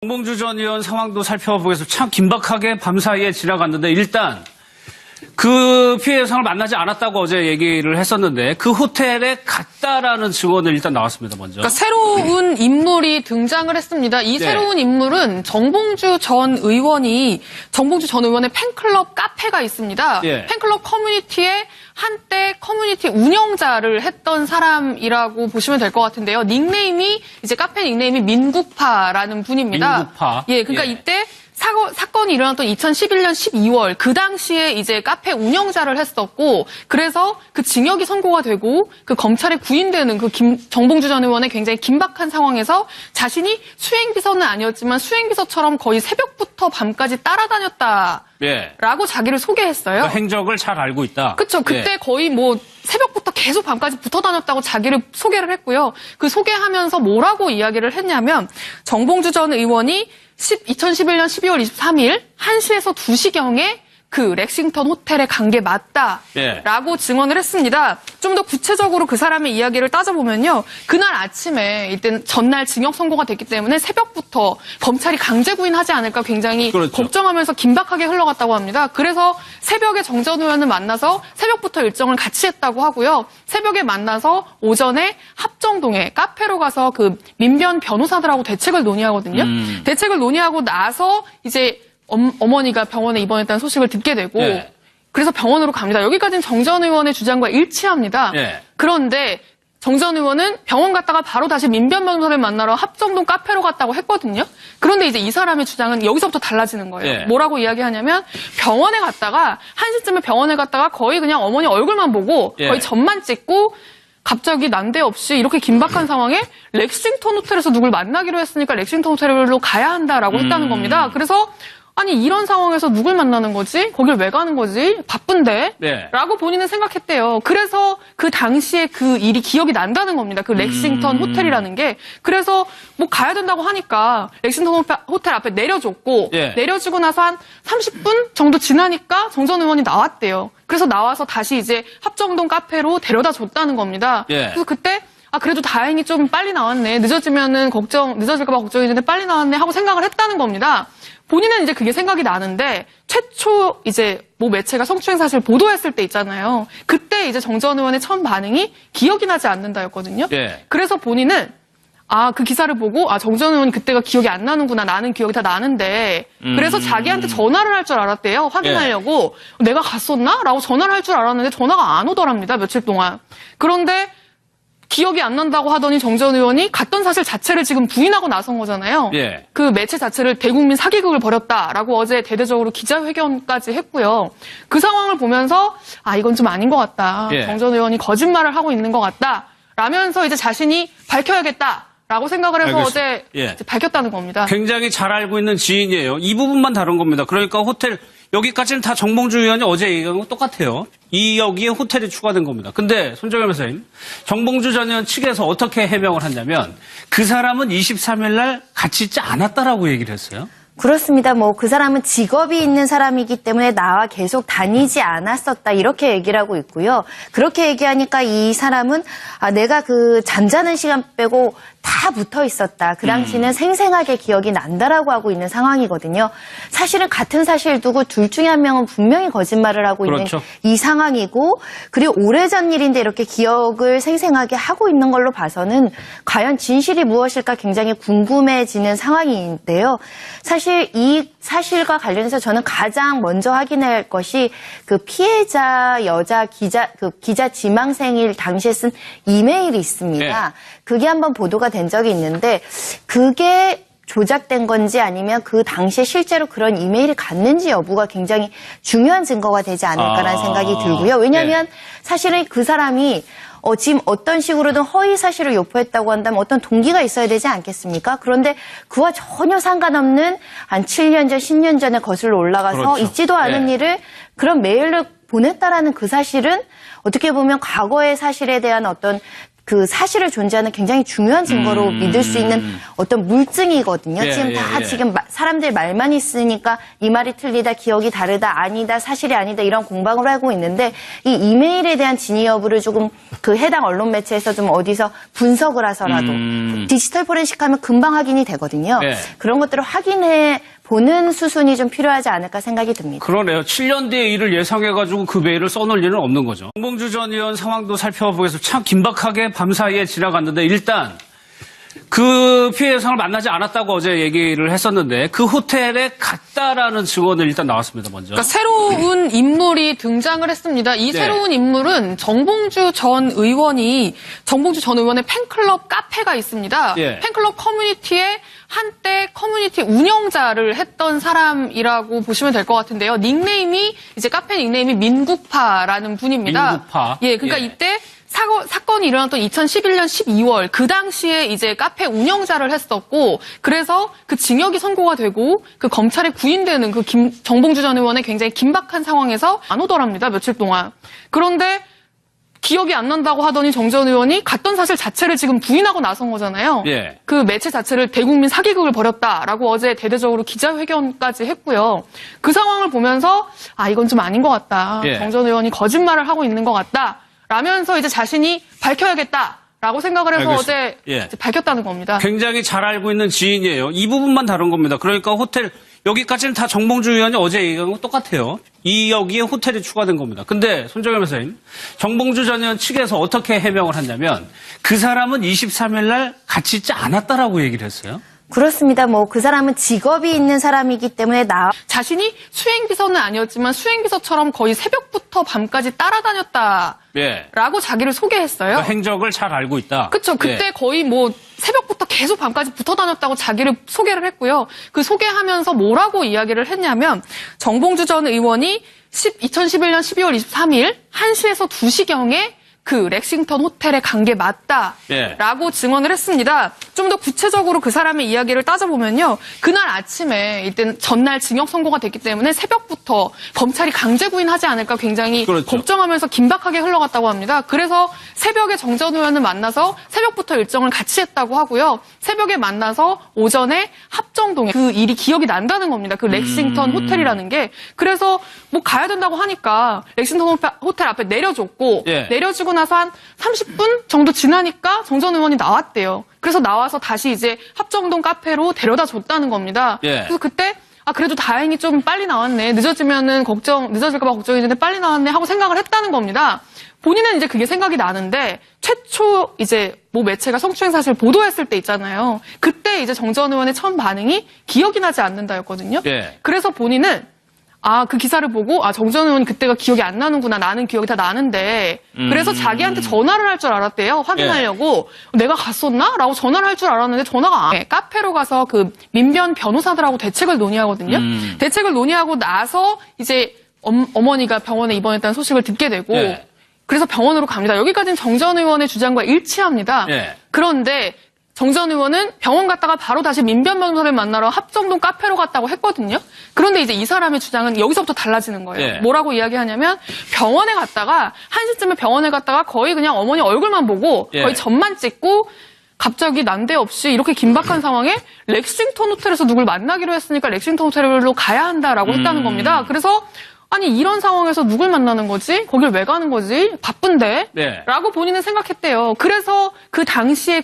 정봉주 전 의원 상황도 살펴보겠습니다. 참 긴박하게 밤사이에 지나갔는데 일단 그 피해 여성을 만나지 않았다고 어제 얘기를 했었는데 그 호텔에 갔다라는 증언을 일단 나왔습니다. 먼저. 그러니까 새로운 인물이 등장을 했습니다. 이 새로운 인물은 정봉주 전 의원의 팬클럽 카페가 있습니다. 팬클럽 커뮤니티에 한때 커뮤니티 운영자를 했던 사람이라고 보시면 될 것 같은데요. 카페 닉네임이 민국파라는 분입니다. 민국파. 그러니까 이때 사건이 일어났던 2011년 12월 그 당시에 이제 카페 운영자를 했었고 그래서 그 징역이 선고가 되고 그 검찰에 구인되는 정봉주 전 의원의 굉장히 긴박한 상황에서 자신이 수행비서는 아니었지만 수행비서처럼 거의 새벽부터 밤까지 따라다녔다라고 자기를 소개했어요. 그 행적을 잘 알고 있다. 그렇죠. 그때 거의 새벽부터 계속 밤까지 붙어 다녔다고 자기를 소개를 했고요. 그 소개하면서 뭐라고 이야기를 했냐면 정봉주 전 의원이 2011년 12월 23일 1시에서 2시경에 그 렉싱턴 호텔에 간 게 맞다라고 증언을 했습니다. 좀 더 구체적으로 그 사람의 이야기를 따져보면요. 그날 아침에 일단 전날 징역 선고가 됐기 때문에 새벽부터 검찰이 강제 구인하지 않을까 굉장히 걱정하면서 긴박하게 흘러갔다고 합니다. 그래서 새벽에 정 전 의원을 만나서 새벽부터 일정을 같이 했다고 하고요. 새벽에 만나서 오전에 합정동에 카페로 가서 그 민변 변호사들하고 대책을 논의하거든요. 대책을 논의하고 나서 이제 어머니가 병원에 입원했다는 소식을 듣게 되고 그래서 병원으로 갑니다. 여기까지는 정 전 의원의 주장과 일치합니다. 그런데 정 전 의원은 병원 갔다가 바로 다시 민변 변호사를 만나러 합정동 카페로 갔다고 했거든요. 그런데 이제 이 사람의 주장은 여기서부터 달라지는 거예요. 뭐라고 이야기하냐면 병원에 갔다가 1시쯤에 병원에 갔다가 거의 그냥 어머니 얼굴만 보고 거의 점만 찍고 갑자기 난데없이 이렇게 긴박한 상황에 렉싱턴 호텔에서 누굴 만나기로 했으니까 렉싱턴 호텔로 가야 한다라고 했다는 겁니다. 그래서 아니 이런 상황에서 누굴 만나는 거지? 거길 왜 가는 거지? 바쁜데? 라고 본인은 생각했대요. 그래서 그 당시에 그 일이 기억이 난다는 겁니다. 그 렉싱턴 호텔이라는 게. 그래서 가야 된다고 하니까 렉싱턴 호텔 앞에 내려줬고 내려주고 나서 한 30분 정도 지나니까 정 전 의원이 나왔대요. 그래서 나와서 다시 이제 합정동 카페로 데려다 줬다는 겁니다. 그래서 그때 그래도 다행히 좀 빨리 나왔네. 늦어질까봐 걱정이 되는데 빨리 나왔네 하고 생각을 했다는 겁니다. 본인은 이제 그게 생각이 나는데 최초 이제 모 매체가 성추행 사실을 보도했을 때 있잖아요. 그때 이제 정 전 의원의 처음 반응이 기억이 나지 않는다였거든요. 그래서 본인은 그 기사를 보고 정 전 의원이 그때가 기억이 안 나는구나. 나는 기억이 다 나는데. 그래서 자기한테 전화를 할 줄 알았대요. 확인하려고. 내가 갔었나? 라고 전화를 할 줄 알았는데 전화가 안 오더랍니다. 며칠 동안. 그런데 기억이 안 난다고 하더니 정 전 의원이 갔던 사실 자체를 지금 부인하고 나선 거잖아요. 그 매체 자체를 대국민 사기극을 벌였다라고 어제 대대적으로 기자회견까지 했고요. 그 상황을 보면서 이건 좀 아닌 것 같다. 정 전 의원이 거짓말을 하고 있는 것 같다. 라면서 이제 자신이 밝혀야겠다라고 생각을 해서 어제 밝혔다는 겁니다. 굉장히 잘 알고 있는 지인이에요. 이 부분만 다른 겁니다. 그러니까 호텔 여기까지는 다 정봉주 의원이 어제 얘기한 거 똑같아요. 여기에 호텔이 추가된 겁니다. 근데 손정현 변호사님, 정봉주 전 의원 측에서 어떻게 해명을 했냐면 그 사람은 23일 날 같이 있지 않았다라고 얘기를 했어요. 그렇습니다. 그 사람은 직업이 있는 사람이기 때문에 나와 계속 다니지 않았었다. 이렇게 얘기를 하고 있고요. 그렇게 얘기하니까 이 사람은 내가 그 잠자는 시간 빼고 다 붙어 있었다. 그 당시는 생생하게 기억이 난다라고 하고 있는 상황이거든요. 사실은 같은 사실 두고 둘 중에 한 명은 분명히 거짓말을 하고 있는 이 상황이고 그리고 오래전 일인데 이렇게 기억을 생생하게 하고 있는 걸로 봐서는 과연 진실이 무엇일까 굉장히 궁금해지는 상황인데요. 사실 이 사실과 관련해서 저는 가장 먼저 확인할 것이 그 피해자 여자 기자 지망생일 당시에 쓴 이메일이 있습니다. 그게 한번 보도가 된 적이 있는데 그게 조작된 건지 아니면 그 당시에 실제로 그런 이메일이 갔는지 여부가 굉장히 중요한 증거가 되지 않을까라는 생각이 들고요. 왜냐하면 사실은 그 사람이 지금 어떤 식으로든 허위 사실을 유포했다고 한다면 어떤 동기가 있어야 되지 않겠습니까? 그런데 그와 전혀 상관없는 한 7년 전, 10년 전에 거슬러 올라가서 있지도 않은 일을 그런 메일로 보냈다라는 그 사실은 어떻게 보면 과거의 사실에 대한 어떤 그 사실을 존재하는 굉장히 중요한 증거로 믿을 수 있는 어떤 물증이거든요. 예, 지금 다 예. 지금 사람들 말만 있으니까 이 말이 틀리다, 기억이 다르다, 아니다, 사실이 아니다 이런 공방을 하고 있는데 이 이메일에 대한 진위 여부를 조금 그 해당 언론 매체에서 좀 어디서 분석을 해서라도 디지털 포렌식 하면 금방 확인이 되거든요. 예. 그런 것들을 확인해 보는 수순이 좀 필요하지 않을까 생각이 듭니다. 그러네요. 7년 뒤에 일을 예상해가지고 그 메일을 써놓을 일은 없는 거죠. 정봉주 전 의원 상황도 살펴보겠습니다. 참 긴박하게 밤사이에 지나갔는데 일단 그 피해 여성을 만나지 않았다고 어제 얘기를 했었는데 그 호텔에 갔다라는 증언은 일단 나왔습니다. 먼저. 그러니까 새로운 인물이 등장을 했습니다. 이 네. 새로운 인물은 정봉주 전 의원의 팬클럽 카페가 있습니다. 예. 팬클럽 커뮤니티에 한때 커뮤니티 운영자를 했던 사람이라고 보시면 될 것 같은데요. 카페 닉네임이 민국파라는 분입니다. 민국파. 예, 그러니까 예. 이때 사건이 일어났던 2011년 12월 그 당시에 이제 카페 운영자를 했었고 그래서 그 징역이 선고가 되고 그 검찰에 구인되는 그 정봉주 전 의원의 굉장히 긴박한 상황에서 안 오더랍니다. 며칠 동안. 그런데 기억이 안 난다고 하더니 정 전 의원이 갔던 사실 자체를 지금 부인하고 나선 거잖아요. 예. 그 매체 자체를 대국민 사기극을 벌였다라고 어제 대대적으로 기자회견까지 했고요. 그 상황을 보면서 이건 좀 아닌 것 같다. 예. 정 전 의원이 거짓말을 하고 있는 것 같다. 라면서 이제 자신이 밝혀야겠다라고 생각을 해서 알겠습니다. 어제 예. 이제 밝혔다는 겁니다. 굉장히 잘 알고 있는 지인이에요. 이 부분만 다른 겁니다. 그러니까 호텔 여기까지는 다 정봉주 의원이 어제 얘기한 거 똑같아요. 여기에 호텔이 추가된 겁니다. 근데 손정현 변호사님, 정봉주 전 의원 측에서 어떻게 해명을 했냐면 그 사람은 23일 날 같이 있지 않았다라고 얘기를 했어요. 그렇습니다. 그 사람은 직업이 있는 사람이기 때문에 자신이 수행비서는 아니었지만 수행비서처럼 거의 새벽부터 밤까지 따라다녔다라고 예. 자기를 소개했어요. 그 행적을 잘 알고 있다. 그렇죠. 그때 예. 거의 새벽부터 계속 밤까지 붙어 다녔다고 자기를 소개를 했고요. 그 소개하면서 뭐라고 이야기를 했냐면 정봉주 전 의원이 2011년 12월 23일 1시에서 2시경에 그 렉싱턴 호텔에 간 게 맞다라고 예. 증언을 했습니다. 좀 더 구체적으로 그 사람의 이야기를 따져보면요. 그날 아침에 이때 전날 징역 선고가 됐기 때문에 새벽부터 검찰이 강제 구인하지 않을까 굉장히 그렇죠. 걱정하면서 긴박하게 흘러갔다고 합니다. 그래서 새벽에 정 전 의원을 만나서 새벽부터 일정을 같이 했다고 하고요. 새벽에 만나서 오전에 합정동에 그 일이 기억이 난다는 겁니다. 그 렉싱턴 호텔이라는 게. 그래서 가야 된다고 하니까 렉싱턴 호텔 앞에 내려줬고 예. 내려주고 나서 한 30분 정도 지나니까 정 전 의원이 나왔대요. 그래서 나와서 다시 이제 합정동 카페로 데려다 줬다는 겁니다. 예. 그래서 그때 그래도 다행히 좀 빨리 나왔네. 늦어질까봐 걱정했는데 빨리 나왔네 하고 생각을 했다는 겁니다. 본인은 이제 그게 생각이 나는데 최초 이제 매체가 성추행 사실 보도했을 때 있잖아요. 그때 이제 정 전 의원의 처음 반응이 기억이 나지 않는다였거든요. 예. 그래서 본인은 그 기사를 보고 정 전 의원 그때가 기억이 안 나는구나. 나는 기억이 다 나는데. 그래서 자기한테 전화를 할 줄 알았대요. 확인하려고. 내가 갔었나? 라고 전화를 할 줄 알았는데 전화가 카페로 가서 그 민변 변호사들하고 대책을 논의하거든요. 대책을 논의하고 나서 이제 어머니가 병원에 입원했다는 소식을 듣게 되고 예. 그래서 병원으로 갑니다. 여기까지는 정 전 의원의 주장과 일치합니다. 예. 그런데 정 전 의원은 병원 갔다가 바로 다시 민변 변호사를 만나러 합정동 카페로 갔다고 했거든요. 그런데 이제 이 사람의 주장은 여기서부터 달라지는 거예요. 예. 뭐라고 이야기하냐면 병원에 갔다가 1시쯤에 병원에 갔다가 거의 그냥 어머니 얼굴만 보고 예. 거의 점만 찍고 갑자기 난데없이 이렇게 긴박한 상황에 렉싱턴 호텔에서 누굴 만나기로 했으니까 렉싱턴 호텔로 가야 한다라고 했다는 겁니다. 그래서 이런 상황에서 누굴 만나는 거지? 거길 왜 가는 거지? 바쁜데? 네. 라고 본인은 생각했대요. 그래서 그 당시에